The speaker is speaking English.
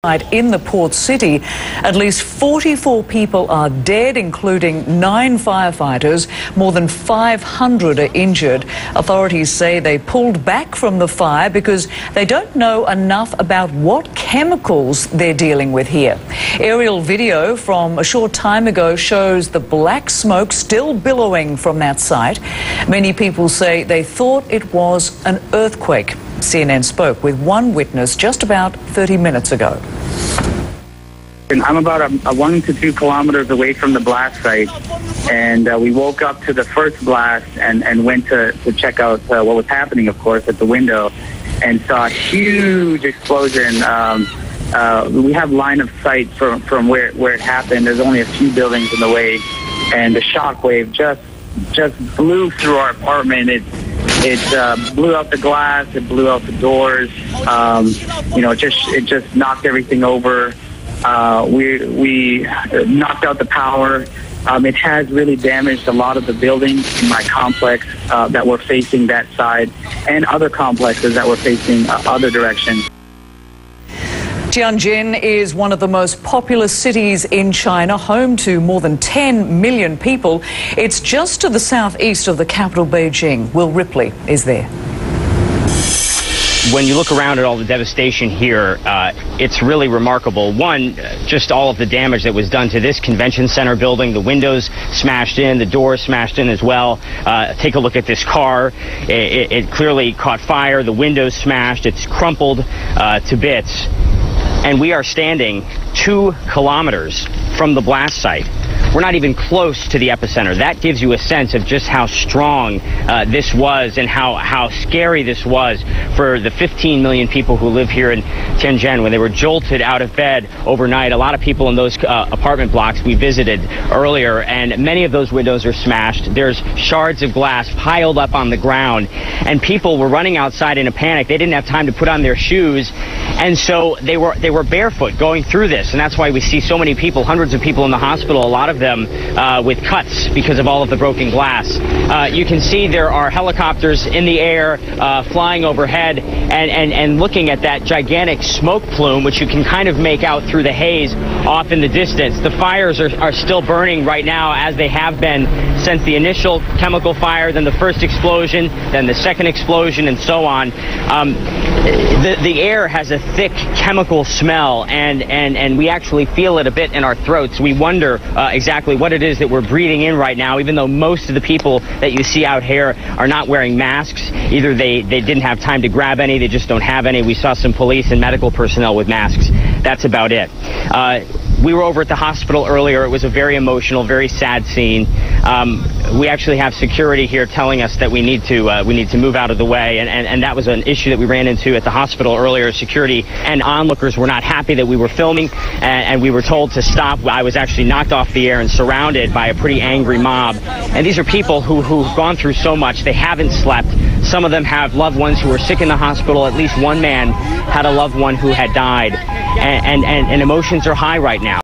In the port city, at least 44 people are dead, including 9 firefighters. More than 500 are injured. Authorities say they pulled back from the fire because they don't know enough about what chemicals they're dealing with here. Aerial video from a short time ago shows the black smoke still billowing from that site. Many people say they thought it was an earthquake. CNN spoke with one witness just about 30 minutes ago. I'm about 1 to 2 kilometers away from the blast site, and we woke up to the first blast and went to check out what was happening, of course, at the window, and saw a huge explosion. We have line of sight from where it happened. There's only a few buildings in the way, and the shock wave just blew through our apartment. It blew out the glass. It blew out the doors. It just knocked everything over. We knocked out the power. It has really damaged a lot of the buildings in my complex that were facing that side, and other complexes that were facing other directions. Tianjin is one of the most populous cities in China, home to more than 10 million people. It's just to the southeast of the capital, Beijing. Will Ripley is there. When you look around at all the devastation here, it's really remarkable. One, just all of the damage that was done to this convention center building. The windows smashed in, the doors smashed in as well. Take a look at this car. It clearly caught fire. The windows smashed. It's crumpled to bits. And we are standing 2 kilometers from the blast site. We're not even close to the epicenter. That gives you a sense of just how strong this was and how scary this was for the 15 million people who live here in Tianjin. When they were jolted out of bed overnight, a lot of people in those apartment blocks we visited earlier, and many of those windows are smashed. There's shards of glass piled up on the ground, and people were running outside in a panic. They didn't have time to put on their shoes, and so they were barefoot going through this, and that's why we see so many people, hundreds of people in the hospital, a lot of them with cuts because of all of the broken glass. You can see there are helicopters in the air flying overhead and looking at that gigantic smoke plume, which you can kind of make out through the haze off in the distance. The fires are still burning right now, as they have been since the initial chemical fire, then the first explosion, then the second explosion, and so on. The air has a thick chemical smell, and we actually feel it a bit in our throats. We wonder exactly what it is that we're breathing in right now, even though most of the people that you see out here are not wearing masks. Either they didn't have time to grab any, they just don't have any. We saw some police and medical personnel with masks. That's about it. We were over at the hospital earlier. It was a very emotional, very sad scene. We actually have security here telling us that we need to move out of the way, and that was an issue that we ran into at the hospital earlier. Security and onlookers were not happy that we were filming, and we were told to stop. I was actually knocked off the air and surrounded by a pretty angry mob. And these are people who've gone through so much. They haven't slept. Some of them have loved ones who are sick in the hospital. At least one man had a loved one who had died, and emotions are high right now.